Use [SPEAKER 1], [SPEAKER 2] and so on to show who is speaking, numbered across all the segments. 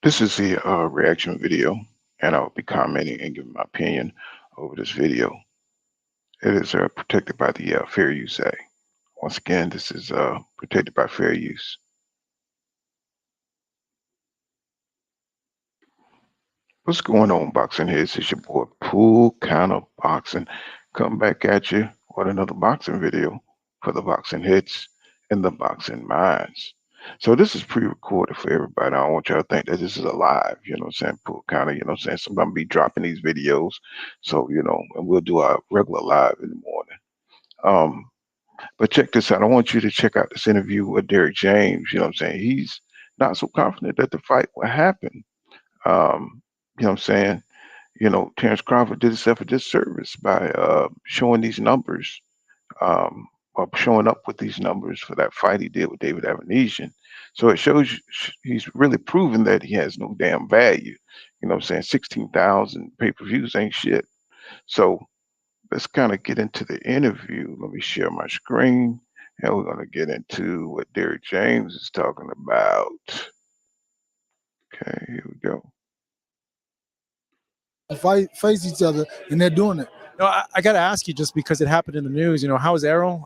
[SPEAKER 1] This is the reaction video, and I'll be commenting and giving my opinion over this video. It is protected by the Fair Use Act. Once again, this is protected by fair use. What's going on, boxing heads? It's your boy Pool Counter Boxing, come back at you with another boxing video for the boxing hits and the boxing minds. So this is pre-recorded for everybody. I don't want y'all to think that this is a live, you know what I'm saying? Pool Counter, you know what I'm saying? Somebody be dropping these videos. So, and we'll do our regular live in the morning. But check this out. I want you to check out this interview with Derrick James. You know what I'm saying? He's not so confident that the fight will happen. You know what I'm saying? Terrence Crawford did himself a disservice by showing these numbers, or showing up with these numbers for that fight he did with David Avanesian. So it shows he's really proven that he has no damn value. You know what I'm saying? 16,000 pay-per-views ain't shit. So let's kind of get into the interview. Let me share my screen, and we're going to get into what Derrick James is talking about. Okay, here we go.
[SPEAKER 2] Face each other, and they're doing it.
[SPEAKER 3] No, I got to ask you, just because it happened in the news. How is Errol?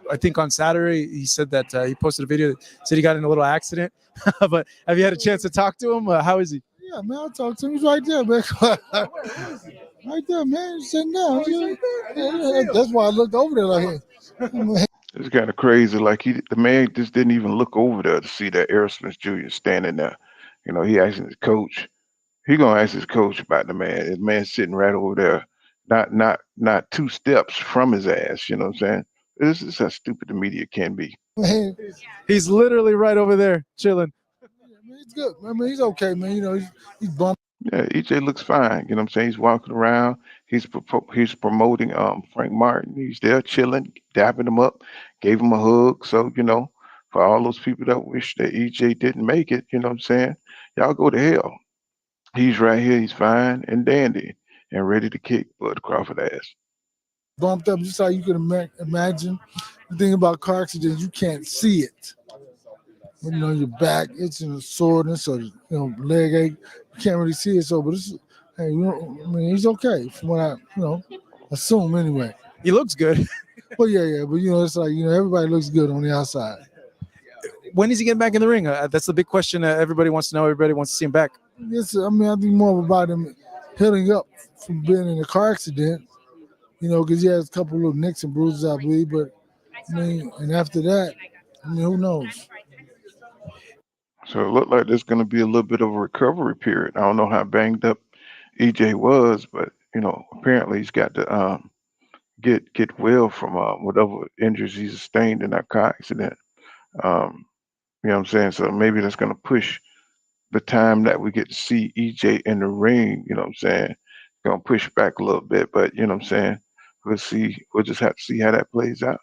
[SPEAKER 3] I think on Saturday he said that he posted a video that said he got in a little accident. But have you had a chance to talk to him? How is he?
[SPEAKER 2] Yeah, man, I talked to him. He's right there, man. Right there, man. He's sitting down. Yeah, that's why I looked over there like that.
[SPEAKER 1] It's kind of crazy. Like the man just didn't even look over there to see that Errol Spence Jr. standing there. He asking his coach. He gonna ask his coach about the man. His man sitting right over there, not 2 steps from his ass. You know what I'm saying? This is how stupid the media can be.
[SPEAKER 2] Man,
[SPEAKER 3] he's literally right over there chilling.
[SPEAKER 2] Yeah, man, he's good. I mean, he's okay, man. He's bumped.
[SPEAKER 1] Yeah, EJ looks fine. You know what I'm saying? He's walking around. He's promoting Frank Martin. He's there chilling, dapping him up, gave him a hug. So, for all those people that wish that EJ didn't make it, you know what I'm saying? Y'all go to hell. He's right here. He's fine and dandy and ready to kick Bud Crawford ass.
[SPEAKER 2] Bumped up just how you can imagine. The thing about car accidents, you can't see it. Your back itching, a soreness, or leg ache. You can't really see it. So, but hey, he's okay from what I assume anyway.
[SPEAKER 3] He looks good.
[SPEAKER 2] Well, yeah, but it's like everybody looks good on the outside.
[SPEAKER 3] When is he getting back in the ring? That's the big question. Everybody wants to know. Everybody wants to see him back.
[SPEAKER 2] Yes, I think more about him healing up from being in a car accident. Because he has a couple little nicks and bruises, I believe. But and after that, who knows?
[SPEAKER 1] So it looked like there's going to be a little bit of a recovery period. I don't know how banged up EJ was, but apparently he's got to get well from whatever injuries he sustained in that car accident. You know what I'm saying? So maybe that's going to push the time that we get to see EJ in the ring. You know what I'm saying? Going to push back a little bit, but you know what I'm saying? We'll see. We'll just have to see how that plays out.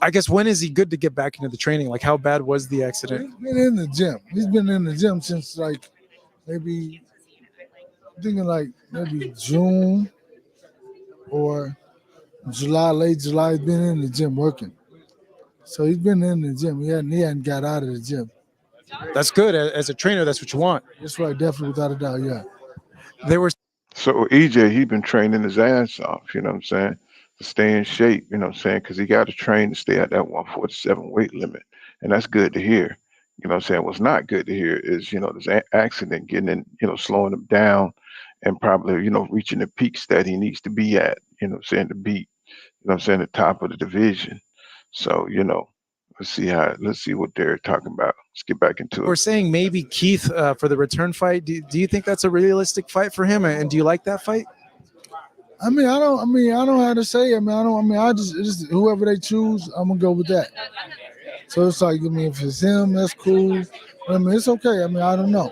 [SPEAKER 3] I guess, when is he good to get back into the training? Like, how bad was the accident?
[SPEAKER 2] He's been in the gym. He's been in the gym since maybe June or July, late July. He's been in the gym working. So he's been in the gym. He hadn't got out of the gym.
[SPEAKER 3] That's good. As a trainer, that's what you want.
[SPEAKER 2] That's right, definitely, without a doubt, yeah.
[SPEAKER 1] So EJ, he been training his ass off, you know what I'm saying, to stay in shape, you know what I'm saying, because he got to train to stay at that 147 weight limit, and that's good to hear. You know what I'm saying? What's not good to hear is, this accident getting in, slowing him down and probably, reaching the peaks that he needs to be at, you know what I'm saying, to beat, the top of the division. So, let's see what they're talking about. Let's get back into it.
[SPEAKER 3] We're saying maybe Keith for the return fight. Do you think that's a realistic fight for him? And do you like that fight?
[SPEAKER 2] I don't know how to say it. I just whoever they choose, I'm gonna go with that. So it's like, if it's him, that's cool. It's okay. I don't know.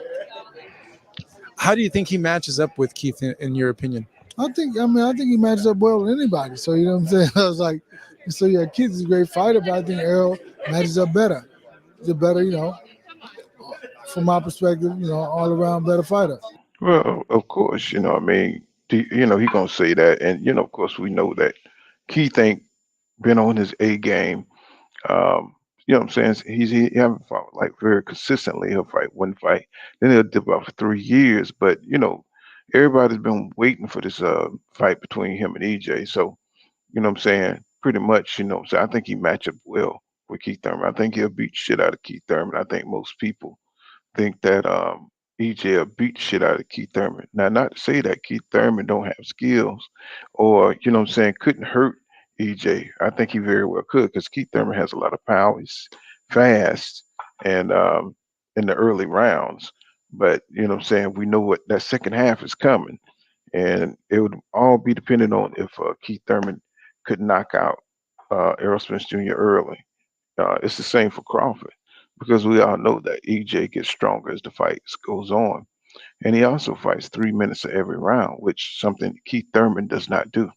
[SPEAKER 3] How do you think he matches up with Keith in your opinion?
[SPEAKER 2] I think he matches up well with anybody. So you know what I'm saying? I was like, so yeah, Keith is a great fighter, but I think Errol matches up better. He's a better, from my perspective, all around better fighter.
[SPEAKER 1] Well, of course, he gonna say that, and of course we know that Keith ain't been on his A game. you know what I'm saying, he haven't fought like very consistently. He'll fight one fight, then he'll dip out for 3 years. But everybody's been waiting for this fight between him and EJ. So what I'm saying, pretty much, so I think he match up well with Keith Thurman. I think he'll beat shit out of Keith Thurman. I think most people think that EJ will beat shit out of Keith Thurman. Now, not to say that Keith Thurman don't have skills or, couldn't hurt EJ. I think he very well could because Keith Thurman has a lot of power. He's fast and in the early rounds. But, we know what that second half is coming. And it would all be dependent on if Keith Thurman could knock out Errol Spence Jr. early. It's the same for Crawford because we all know that EJ gets stronger as the fight goes on. And he also fights 3 minutes of every round, which something Keith Thurman does not do.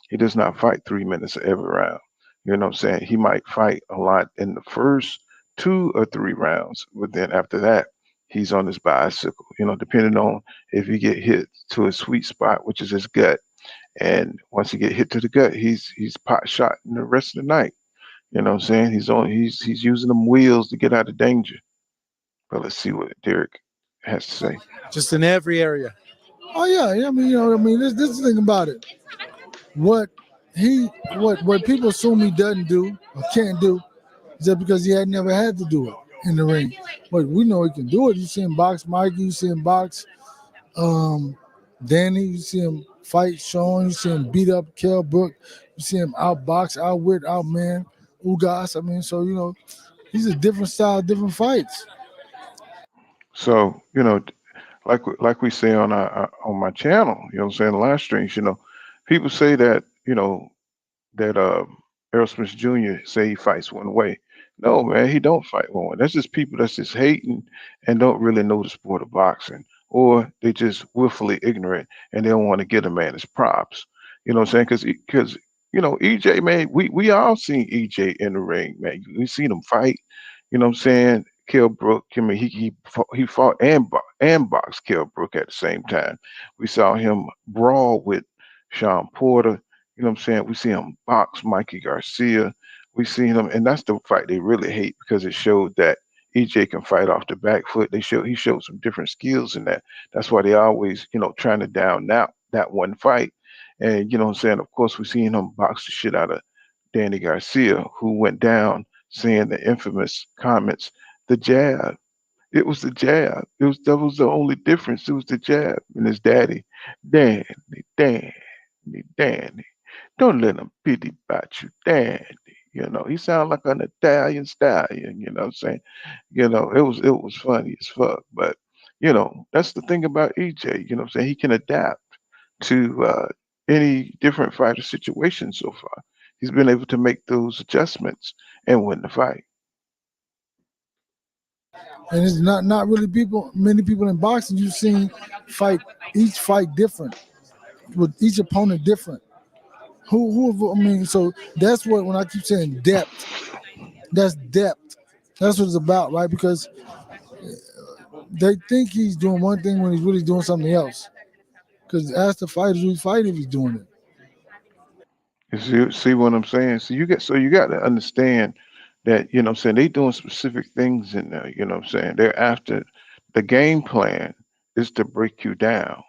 [SPEAKER 1] He does not fight 3 minutes of every round. You know what I'm saying? He might fight a lot in the first 2 or 3 rounds, but then after that, he's on his bicycle, depending on if he get hit to his sweet spot, which is his gut. And once he get hit to the gut, he's pot shot in the rest of the night. You know what I'm saying? He's using them wheels to get out of danger. But let's see what Derrick has to say.
[SPEAKER 3] Just in every area.
[SPEAKER 2] Oh yeah, I mean, this is the thing about it. What what people assume he doesn't do or can't do is that because he had never had to do it in the ring. But we know he can do it. You see him box Mikey, you see him box Danny, you see him fight Sean, you see him beat up Kell Brook, you see him outbox, outwit, outman Ugas. I mean, so he's a different style, different fights.
[SPEAKER 1] So, like we say on my channel, what I'm saying, live streams, people say that, that Errol Spence Jr. say he fights one way. No, man, he don't fight one way. That's just people that's just hating and don't really know the sport of boxing, or they just willfully ignorant and they don't want to give a man his props. You know what I'm saying? Because EJ, man, we all seen EJ in the ring, man. We seen him fight. You know what I'm saying? Kell Brook. I mean, he fought and boxed Kell Brook at the same time. We saw him brawl with Sean Porter. You know what I'm saying? We see him box Mikey Garcia. We seen him, and that's the fight they really hate because it showed that EJ can fight off the back foot. He showed some different skills in that. That's why they always, trying to down that one fight. And you know what I'm saying? Of course, we seen him box the shit out of Danny Garcia, who went down saying the infamous comments, the jab. It was the jab. That was the only difference. It was the jab. And his daddy, Danny, Danny, Danny. Don't let him pity about you, Danny. He sounded like an Italian stallion, you know what I'm saying? It was funny as fuck. But, that's the thing about EJ, you know what I'm saying? He can adapt to any different fighter situation so far. He's been able to make those adjustments and win the fight.
[SPEAKER 2] And it's not really many people in boxing you've seen fight each fight different with each opponent different. I mean, so that's what when I keep saying depth, that's depth. That's what it's about, right? Because they think he's doing one thing when he's really doing something else. Because ask the fighters who fight if he's doing it.
[SPEAKER 1] You see what I'm saying? So you got to understand that, what I'm saying, they doing specific things in there, you know what I'm saying? They're after the game plan is to break you down.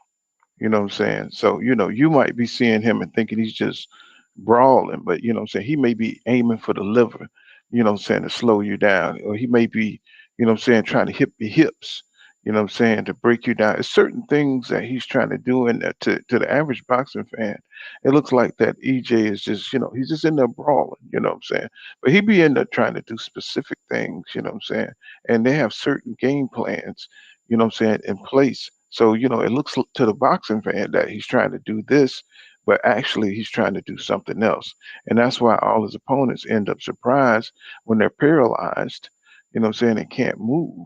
[SPEAKER 1] You know what I'm saying? So, you might be seeing him and thinking he's just brawling, but what I'm saying, he may be aiming for the liver, what I'm saying, to slow you down. Or he may be, what I'm saying, trying to hit your hips, what I'm saying, to break you down. It's certain things that he's trying to do and to the average boxing fan, it looks like that EJ is just, he's just in there brawling, you know what I'm saying? But he be in there trying to do specific things, you know what I'm saying? And they have certain game plans, what I'm saying, in place. So, it looks to the boxing fan that he's trying to do this, but actually he's trying to do something else. And that's why all his opponents end up surprised when they're paralyzed, what I'm saying, and can't move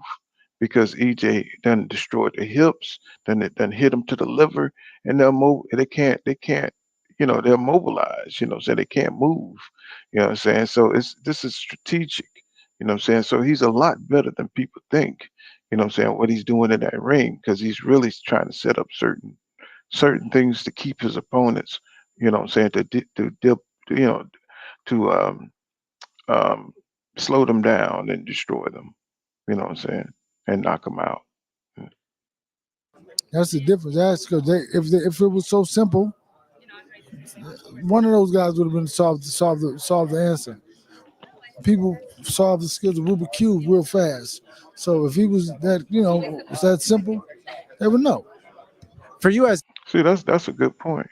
[SPEAKER 1] because EJ done destroyed their hips, then it done hit them to the liver, and they can't, they're mobilized, so they can't move, what I'm saying? So this is strategic, what I'm saying? So he's a lot better than people think, what I'm saying, what he's doing in that ring, because he's really trying to set up certain things to keep his opponents, what I'm saying, to dip, to um slow them down and destroy them. You know what I'm saying? And knock them out.
[SPEAKER 2] That's the difference. That's because if it was so simple, one of those guys would have been solve the answer. People solve the skills of Rubik's cube real fast. So if he was that, was that simple, they would know.
[SPEAKER 3] For you as
[SPEAKER 1] See, that's a good point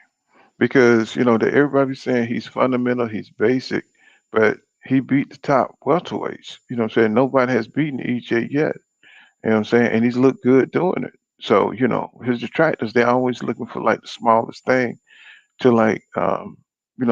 [SPEAKER 1] because that everybody's saying he's fundamental, he's basic, but he beat the top welterweights. You know what I'm saying? Nobody has beaten EJ yet. You know what I'm saying? And he's looked good doing it. So, his detractors, they're always looking for like the smallest thing to like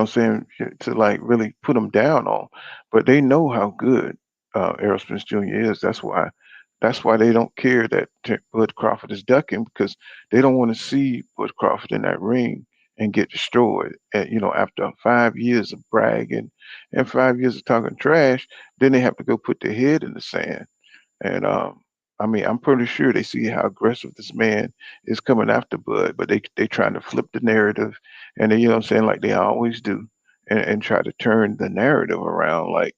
[SPEAKER 1] saying to like really put him down on. But they know how good Errol Spence Jr. is. That's why they don't care that Bud Crawford is ducking because they don't want to see Bud Crawford in that ring and get destroyed. And after 5 years of bragging and 5 years of talking trash, then they have to go put their head in the sand. And I mean, I'm pretty sure they see how aggressive this man is coming after Bud, but they trying to flip the narrative, and they, what I'm saying, like they always do, and try to turn the narrative around, like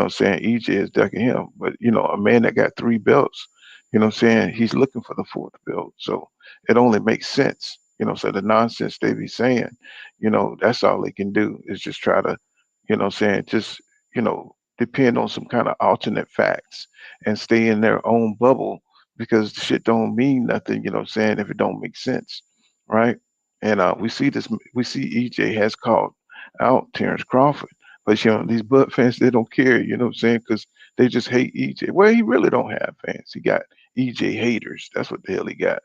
[SPEAKER 1] saying EJ is ducking him, but a man that got 3 belts, saying he's looking for the fourth belt, so it only makes sense, so the nonsense they be saying, that's all they can do is just try to, saying just depend on some kind of alternate facts and stay in their own bubble because shit don't mean nothing, what I'm saying, if it don't make sense, right? And we see EJ has called out Terrence Crawford, but these Bud fans they don't care, what I'm saying, because they just hate EJ. Well, he really don't have fans. He got EJ haters. That's what the hell he got.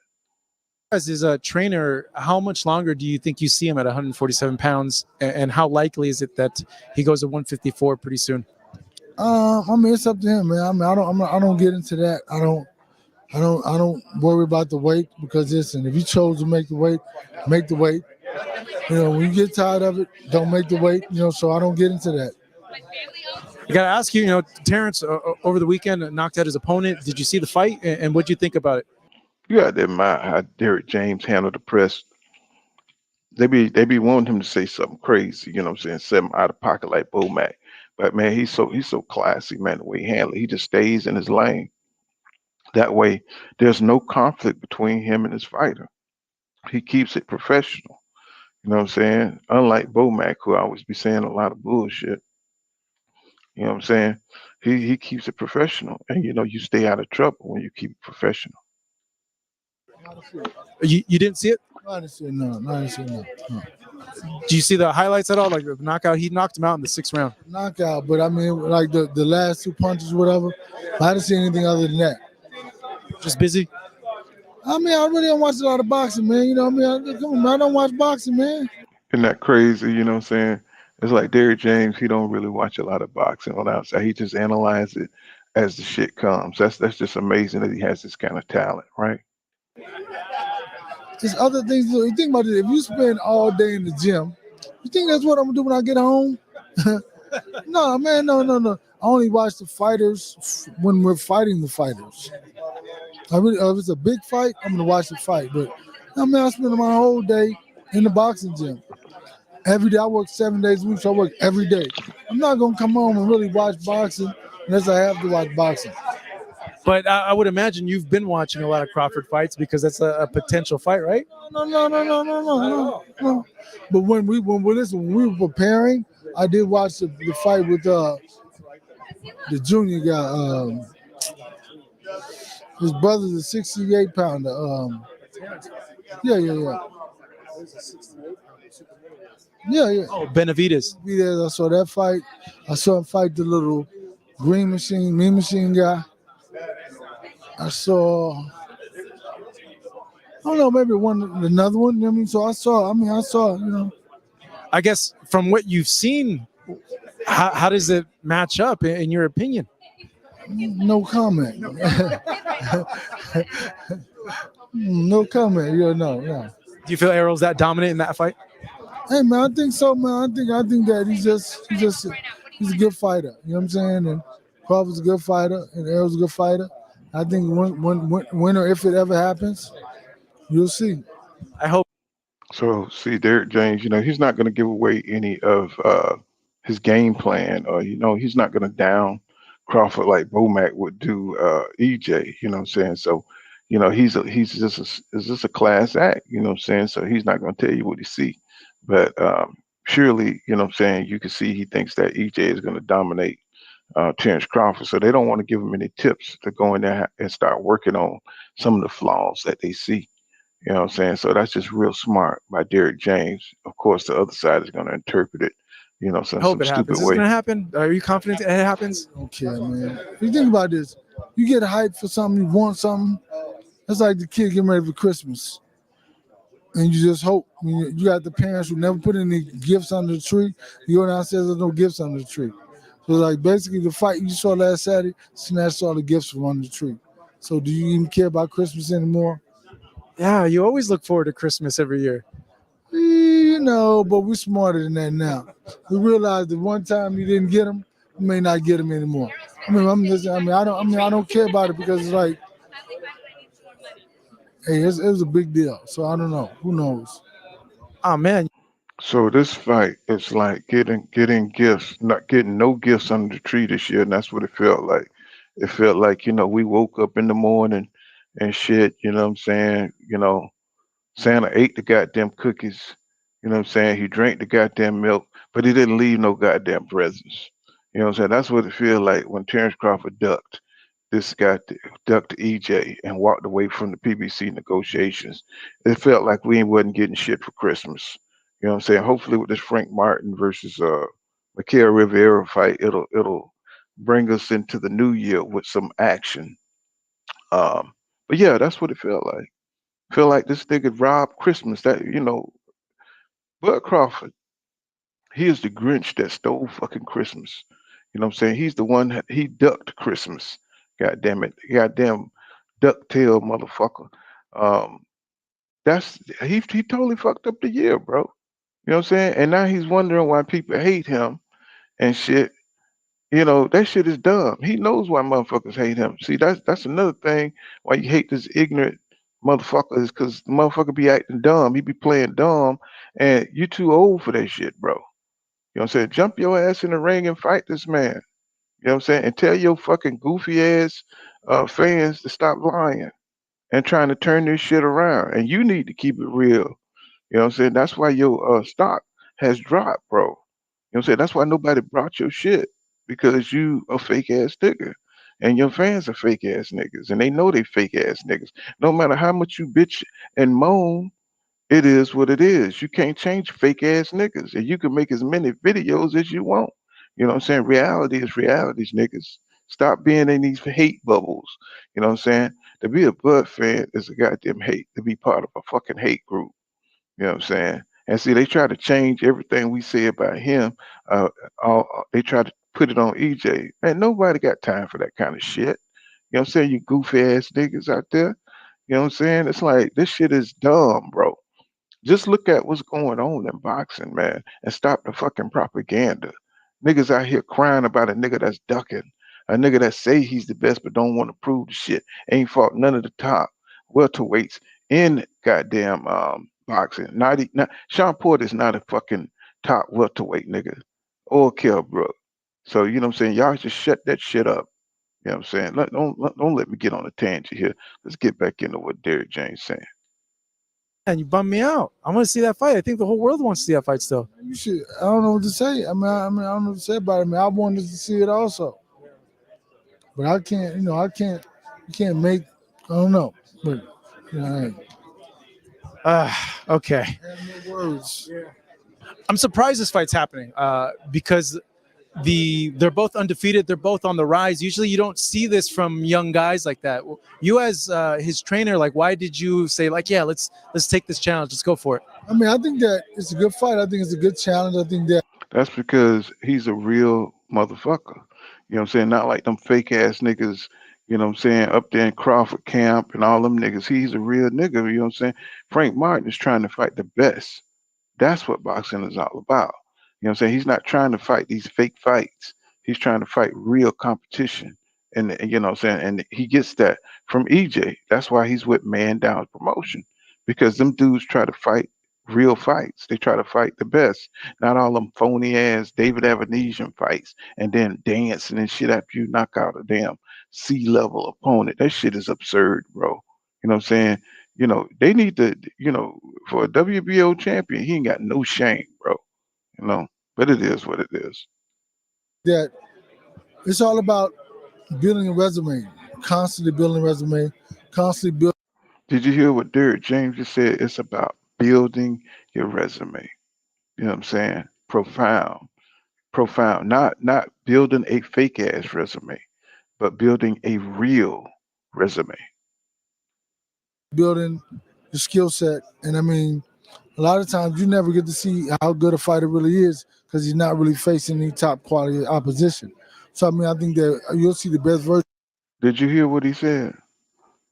[SPEAKER 3] as his trainer, how much longer do you think you see him at 147 pounds, and how likely is it that he goes to 154 pretty soon?
[SPEAKER 2] I mean, it's up to him, man. I mean, I don't get into that. I don't worry about the weight because listen, if you chose to make the weight, make the weight. When you get tired of it, don't make the weight. So I don't get into that.
[SPEAKER 3] I got to ask you, Terrence over the weekend knocked out his opponent. Did you see the fight, and what do you think about it?
[SPEAKER 1] You got to admire how Derrick James handled the press. They be wanting him to say something crazy, what I'm saying, something out of pocket like Bo Mac. But man, he's so classy, man, the way he handles it. He just stays in his lane. That way, there's no conflict between him and his fighter. He keeps it professional. You know what I'm saying? Unlike Bo Mac, who always be saying a lot of bullshit. You know what I'm saying? He keeps it professional, and you stay out of trouble when you keep it professional.
[SPEAKER 3] You didn't see it?
[SPEAKER 2] No, I didn't see it. No, I didn't see it. No.
[SPEAKER 3] Do you see the highlights at all? Like the knockout, he knocked him out in the 6th round.
[SPEAKER 2] Knockout, but I mean, like the last 2 punches, whatever. I didn't see anything other than that.
[SPEAKER 3] Just busy.
[SPEAKER 2] I mean, I really don't watch a lot of boxing, man. Come on, man. I don't watch boxing, man.
[SPEAKER 1] Isn't that crazy? You know what I'm saying? It's like Derrick James, he don't really watch a lot of boxing on the outside. He just analyzes it as the shit comes. That's just amazing that he has this kind of talent, right?
[SPEAKER 2] There's other things. You think about it. If you spend all day in the gym, you think that's what I'm gonna do when I get home? No, man, no. I only watch the fighters when we're fighting the fighters. If it's a big fight, I'm gonna watch the fight. But I spend my whole day in the boxing gym. Every day I work 7 days a week, so I work every day. I'm not gonna come home and really watch boxing unless I have to watch boxing.
[SPEAKER 3] But I would imagine you've been watching a lot of Crawford fights because that's a potential fight, right?
[SPEAKER 2] No. But when we were preparing, I did watch the fight with the junior guy. His brother's a 68 pounder. Yeah.
[SPEAKER 3] Oh, Benavides.
[SPEAKER 2] I saw that fight. I saw him fight the little mean machine guy. I saw, I don't know, maybe another one. So I saw.
[SPEAKER 3] I guess from what you've seen, how does it match up in your opinion?
[SPEAKER 2] No comment. No comment. No.
[SPEAKER 3] Do you feel Errol's that dominant in that fight?
[SPEAKER 2] Hey man, I think so, man. I think that he's a good fighter. You know what I'm saying? And Crawford's a good fighter, and Errol's a good fighter. I think when or if it ever happens, you'll see.
[SPEAKER 3] I hope.
[SPEAKER 1] So see, Derrick James, he's not going to give away any of his game plan, or he's not going to down Crawford like Bomac would do EJ. You know what I'm saying? So, he's just a class act. You know what I'm saying? So he's not gonna tell you what he see, but surely, you know what I'm saying, you can see he thinks that EJ is gonna dominate Terrence Crawford. So they don't want to give him any tips to go in there and start working on some of the flaws that they see. You know what I'm saying? So that's just real smart by Derrick James. Of course, the other side is going to interpret it,
[SPEAKER 3] I hope
[SPEAKER 1] some
[SPEAKER 3] it happens.
[SPEAKER 1] stupid
[SPEAKER 3] Is it
[SPEAKER 1] way.
[SPEAKER 3] gonna happen? Are you confident it happens?
[SPEAKER 2] Okay, man. If you think about this, you get hyped for something, you want something. That's like the kid getting ready for Christmas. And you just hope. I mean, you got the parents who never put any gifts under the tree. You go downstairs, there's no gifts under the tree. So, like, basically, the fight you saw last Saturday snatched all the gifts from under the tree. So, do you even care about Christmas anymore?
[SPEAKER 3] Yeah, you always look forward to Christmas every year.
[SPEAKER 2] But we're smarter than that now. We realize that one time you didn't get them, you may not get them anymore. I don't care about it because it's like, hey, it was a big deal. So I don't know. Who knows?
[SPEAKER 3] Oh man,
[SPEAKER 1] So this fight is like getting gifts, not getting no gifts under the tree this year, and that's what it felt like. It felt like, we woke up in the morning and shit, you know what I'm saying? Santa ate the goddamn cookies. You know what I'm saying? He drank the goddamn milk, but he didn't leave no goddamn presents. You know what I'm saying? That's what it feels like when Terrence Crawford ducked. This guy ducked EJ and walked away from the PBC negotiations. It felt like we wasn't getting shit for Christmas. You know what I'm saying? Hopefully with this Frank Martin versus Mikael Rivera fight, it'll bring us into the new year with some action. But yeah, that's what it felt like. Feel like this nigga robbed Christmas. Bud Crawford, he is the Grinch that stole fucking Christmas. You know what I'm saying? He's the one he ducked Christmas. God damn it. Goddamn ducktail motherfucker. Um, that's he totally fucked up the year, bro. You know what I'm saying? And now he's wondering why people hate him and shit. That shit is dumb. He knows why motherfuckers hate him. See, that's another thing why you hate this ignorant motherfucker is because the motherfucker be acting dumb. He be playing dumb, and you too old for that shit, bro. You know what I'm saying? Jump your ass in the ring and fight this man. You know what I'm saying? And tell your fucking goofy ass fans to stop lying and trying to turn this shit around. And you need to keep it real. You know what I'm saying? That's why your stock has dropped, bro. You know what I'm saying? That's why nobody brought your shit because you a fake ass nigga. And your fans are fake ass niggas. And they know they fake ass niggas. No matter how much you bitch and moan, it is what it is. You can't change fake ass niggas. And you can make as many videos as you want. You know what I'm saying? Reality is realities, niggas. Stop being in these hate bubbles. You know what I'm saying? To be a Bud fan is a goddamn hate. To be part of a fucking hate group. You know what I'm saying? And see, they try to change everything we say about him. They try to put it on EJ. Man, nobody got time for that kind of shit. You know what I'm saying? You goofy ass niggas out there. You know what I'm saying? It's like this shit is dumb, bro. Just look at what's going on in boxing, man, and stop the fucking propaganda. Niggas out here crying about a nigga that's ducking, a nigga that say he's the best but don't want to prove the shit. Ain't fought none of the top welterweights in goddamn boxing. Not Sean Porter is not a fucking top welterweight nigga or Kell Brook. So you know what I'm saying? Y'all just shut that shit up. You know what I'm saying? Don't let me get on a tangent here. Let's get back into what Derrick James saying.
[SPEAKER 3] man, you bummed me out. I want to see that fight. I think the whole world wants to see that fight still.
[SPEAKER 2] You should. I don't know what to say. I don't know what to say about it. I wanted to see it also, but I can't. I can't. You can't make. I don't know. But I
[SPEAKER 3] Okay.
[SPEAKER 2] have no words.
[SPEAKER 3] I'm surprised this fight's happening because they're both undefeated. They're both on the rise. Usually, you don't see this from young guys like that. You, as his trainer, like, why did you say, like, yeah, let's take this challenge, let's go for it?
[SPEAKER 2] I think that it's a good fight. I think it's a good challenge. I think that
[SPEAKER 1] That's because he's a real motherfucker. You know what I'm saying? Not like them fake ass niggas, you know what I'm saying, up there in Crawford camp and all them niggas. He's a real nigga, you know what I'm saying? Frank Martin is trying to fight the best. That's what boxing is all about. You know what I'm saying? He's not trying to fight these fake fights. He's trying to fight real competition. And you know what I'm saying? And he gets that from EJ. That's why he's with Man Down Promotion. Because them dudes try to fight real fights. They try to fight the best, not all them phony ass David Avenesian fights, and then dancing and shit after you knock out a damn C-level opponent. That shit is absurd, bro. You know what I'm saying? They need to, for a WBO champion, he ain't got no shame, bro. You know, but it is what it is.
[SPEAKER 2] That it's all about building a resume, constantly building a resume, constantly building.
[SPEAKER 1] Did you hear what Derrick James just said? It's about building your resume. You know what I'm saying? Profound, profound. Not building a fake ass resume, but building a real resume.
[SPEAKER 2] Building the skill set. And I mean, a lot of times you never get to see how good a fighter really is because he's not really facing any top quality opposition. So I mean, I think that you'll see the best version.
[SPEAKER 1] Did you hear what he said?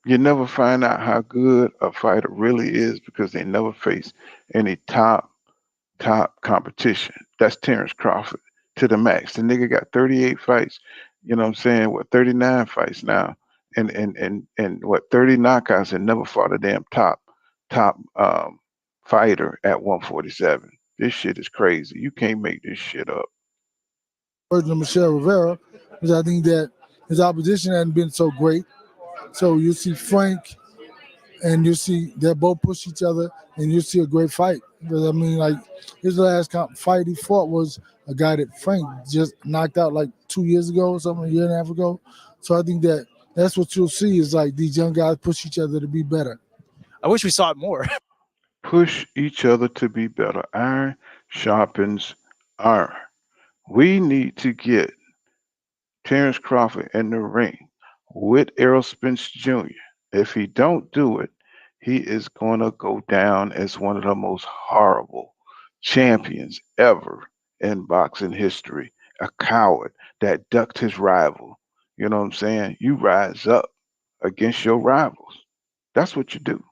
[SPEAKER 1] You never find out how good a fighter really is because they never face any top competition. That's Terrence Crawford to the max. The nigga got 38 fights. You know what I'm saying? What 39 fights now, and what 30 knockouts, and never fought a damn top fighter at 147. This shit is crazy. You can't make this shit up.
[SPEAKER 2] Version of Michelle Rivera, because I think that his opposition hadn't been so great. So you see Frank and you see they both push each other, and you see a great fight. Because I mean, like his last fight he fought was a guy that Frank just knocked out like 2 years ago or something, a year and a half ago. So I think that that's what you'll see is like these young guys push each other to be better.
[SPEAKER 3] I wish we saw it more.
[SPEAKER 1] Push each other to be better. Iron sharpens iron. We need to get Terrence Crawford in the ring with Errol Spence Jr. If he don't do it, he is going to go down as one of the most horrible champions ever in boxing history. A coward that ducked his rival. You know what I'm saying? You rise up against your rivals. That's what you do.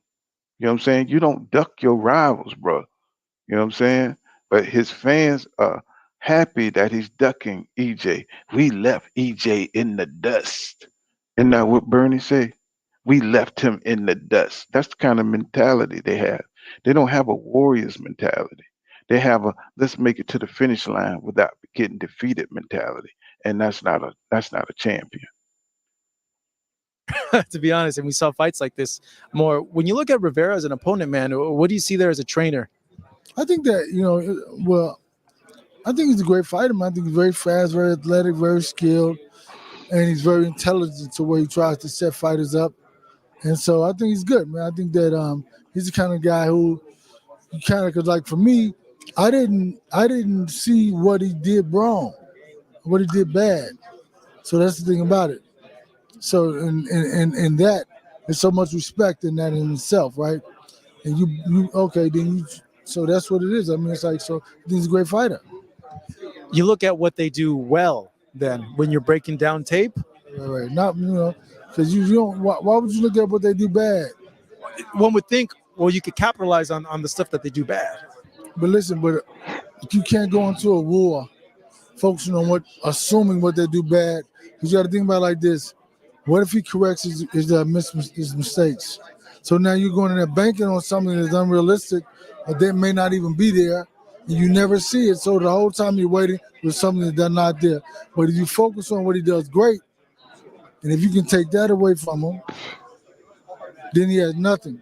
[SPEAKER 1] You know what I'm saying? You don't duck your rivals, bro. You know what I'm saying? But his fans are happy that he's ducking EJ. We left EJ in the dust. Isn't that what Bernie say? We left him in the dust. That's the kind of mentality they have. They don't have a warrior's mentality. They have a let's make it to the finish line without getting defeated mentality. And that's not a champion.
[SPEAKER 3] To be honest, and we saw fights like this more. When you look at Rivera as an opponent, man, what do you see there as a trainer?
[SPEAKER 2] I think that, well, I think he's a great fighter, man. I think he's very fast, very athletic, very skilled, and he's very intelligent to where he tries to set fighters up. And so I think he's good, man. I think that he's the kind of guy who you kind of could like. For me, I didn't see what he did wrong, what he did bad. So that's the thing about it. So and that there's so much respect in that in itself, right? And you okay, then you so that's what it is. I mean, it's like so I think he's a great fighter.
[SPEAKER 3] You look at what they do well. Then, when you're breaking down tape,
[SPEAKER 2] Right. Not because you don't. Why would you look at what they do bad?
[SPEAKER 3] one would think, well, you could capitalize on the stuff that they do bad.
[SPEAKER 2] But listen, but you can't go into a war focusing on assuming what they do bad. Because you got to think about it like this: what if he corrects his mistakes? So now you're going in there banking on something that's unrealistic, or that may not even be there, and you never see it. So the whole time you're waiting for something that's not there. But if you focus on what he does great, and if you can take that away from him, then he has nothing.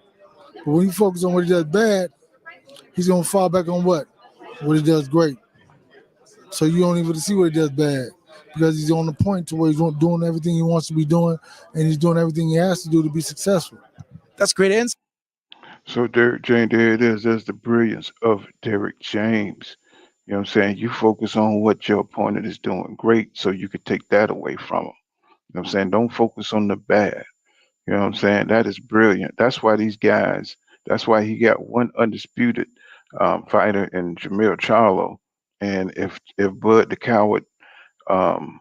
[SPEAKER 2] But when you focus on what he does bad, he's gonna fall back on what he does great. So you don't even see what he does bad because he's on the point to where he's doing everything he wants to be doing, and he's doing everything he has to do to be successful.
[SPEAKER 3] That's great insight.
[SPEAKER 1] So Derrick James, there it is. There's the brilliance of Derrick James. You know what I'm saying? You focus on what your opponent is doing great so you could take that away from him. You know what I'm saying? Don't focus on the bad. You know what I'm saying? That is brilliant. That's why that's why he got one undisputed fighter in Jamil Charlo. And if Bud the Coward um,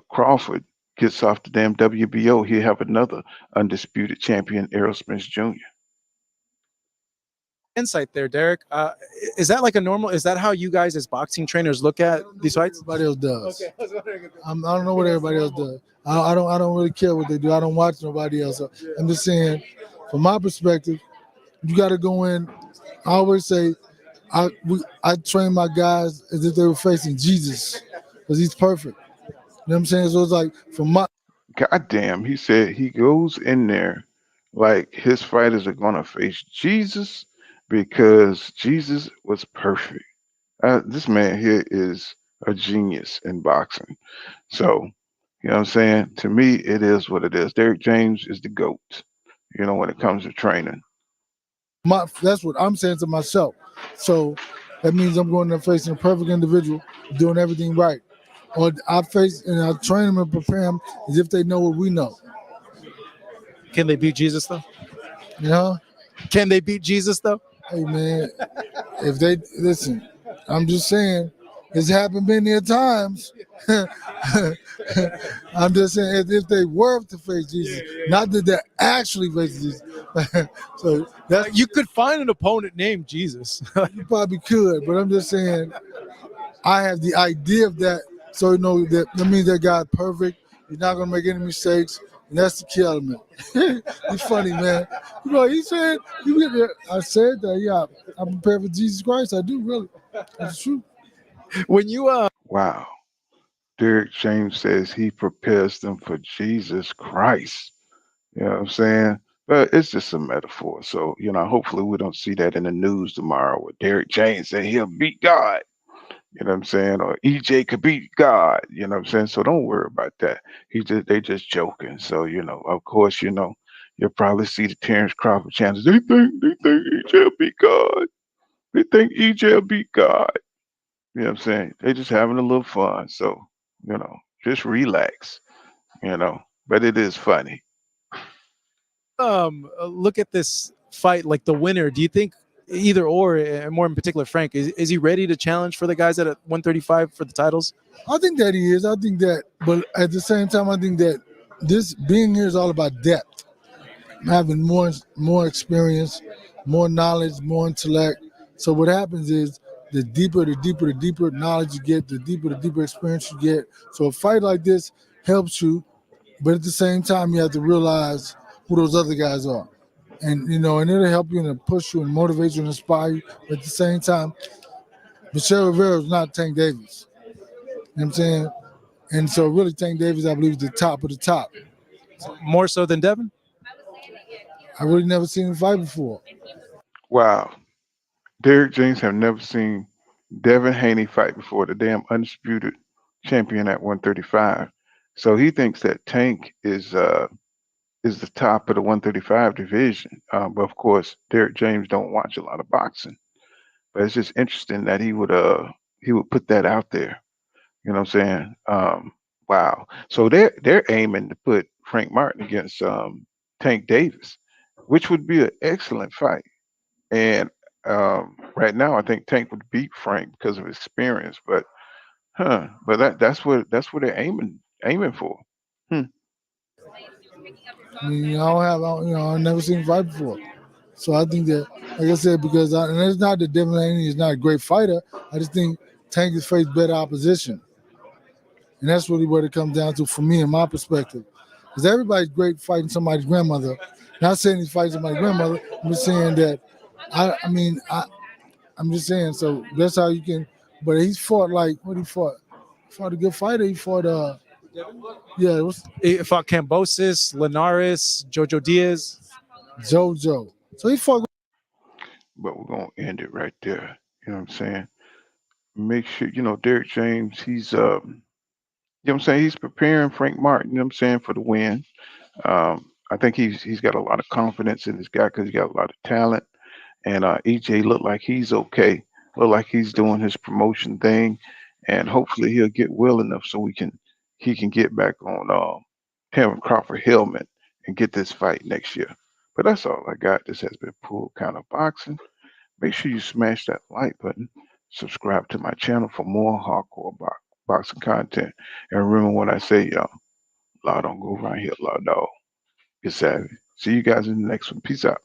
[SPEAKER 1] Crawford gets off the damn WBO, he'll have another undisputed champion, Errol Spence Jr.
[SPEAKER 3] Insight there, Derrick. Is that like a normal? Is that how you guys as boxing trainers look at these fights?
[SPEAKER 2] Everybody else does. I don't know what everybody else does. I don't really care what they do. I don't watch nobody else. I'm just saying, from my perspective, You got to go in. I always say, I train my guys as if they were facing Jesus, because he's perfect. You know what I'm saying? So it's like from my
[SPEAKER 1] God damn, he said he goes in there like his fighters are gonna face Jesus because Jesus was perfect. This man here is a genius in boxing. So, you know what I'm saying? To me, it is what it is. Derrick James is the GOAT, when it comes to training.
[SPEAKER 2] that's what I'm saying to myself. So that means I'm going there facing a perfect individual, doing everything right. Or I face and I train them and prepare them as if they know what we know.
[SPEAKER 3] Can they beat Jesus though?
[SPEAKER 2] You know?
[SPEAKER 3] Can they beat Jesus though?
[SPEAKER 2] Hey man, if they listen, I'm just saying, it's happened many a times. I'm just saying, if they were to face Jesus, not that they're actually facing Jesus. So that's
[SPEAKER 3] You could find an opponent named Jesus.
[SPEAKER 2] you probably could, but I'm just saying, I have the idea of that, so that means that God's perfect. He's not gonna make any mistakes, and that's the key element. He's funny, man. He said, I said that, yeah, I'm prepared for Jesus Christ. I do, really. That's true.
[SPEAKER 3] When you
[SPEAKER 1] Wow. Derrick James says he prepares them for Jesus Christ. You know what I'm saying? But it's just a metaphor. So, hopefully we don't see that in the news tomorrow with Derrick James saying he'll beat God. You know what I'm saying? Or EJ could beat God. You know what I'm saying? So don't worry about that. They just joking. So, of course, you'll probably see the Terrence Crawford channels. They think EJ will beat God. They think EJ will beat God. You know what I'm saying? They just having a little fun. So, just relax, you know. But it is funny.
[SPEAKER 3] look at this fight, like the winner, do you think either or, and more in particular, Frank, is he ready to challenge for the guys at 135 for the titles?
[SPEAKER 2] I think that he is. I think that, but at the same time, I think that this being here is all about depth, having more experience, more knowledge, more intellect. So what happens is the deeper knowledge you get, the deeper experience you get. So a fight like this helps you, but at the same time, you have to realize who those other guys are. And it'll help you and push you and motivate you and inspire you. But at the same time, Michelle Rivera is not Tank Davis. You know what I'm saying? And so really Tank Davis, I believe, is the top of the top.
[SPEAKER 3] More so than Devin?
[SPEAKER 2] I really never seen him fight before.
[SPEAKER 1] Wow. Derrick James have never seen Devin Haney fight before, the damn undisputed champion at 135. So he thinks that Tank is the top of the 135 division. But of course, Derrick James don't watch a lot of boxing. But it's just interesting that he would put that out there. You know what I'm saying? Wow. So they're aiming to put Frank Martin against Tank Davis, which would be an excellent fight. And right now, I think Tank would beat Frank because of experience. But but that's what they're aiming for. Hmm.
[SPEAKER 2] I mean, I've never seen him fight before. So I think that, like I said, and it's not that Devin Haney is not a great fighter. I just think Tank has faced better opposition. And that's really what it comes down to for me in my perspective. Because everybody's great fighting somebody's grandmother. Not saying he's fighting somebody's grandmother. I'm just saying that, I'm just saying, so that's how you can, but he's fought like, what he fought? He fought a good fighter. He fought, yeah, it was
[SPEAKER 3] He fought Cambosis, Linares, Jojo Diaz.
[SPEAKER 2] JoJo. So he fought.
[SPEAKER 1] But we're gonna end it right there. You know what I'm saying? Make sure Derrick James. What I'm saying, he's preparing Frank Martin. You know what I'm saying, for the win. I think he's got a lot of confidence in this guy because he got a lot of talent. And EJ looked like he's okay. Look like he's doing his promotion thing, and hopefully he'll get well enough so he can get back on Terrence Crawford helmet and get this fight next year. But that's all I got. This has been Pool Kind of Boxing. Make sure you smash that like button. Subscribe to my channel for more hardcore boxing content. And remember what I say, y'all. Law don't go around here, law dog. Get savvy. See you guys in the next one. Peace out.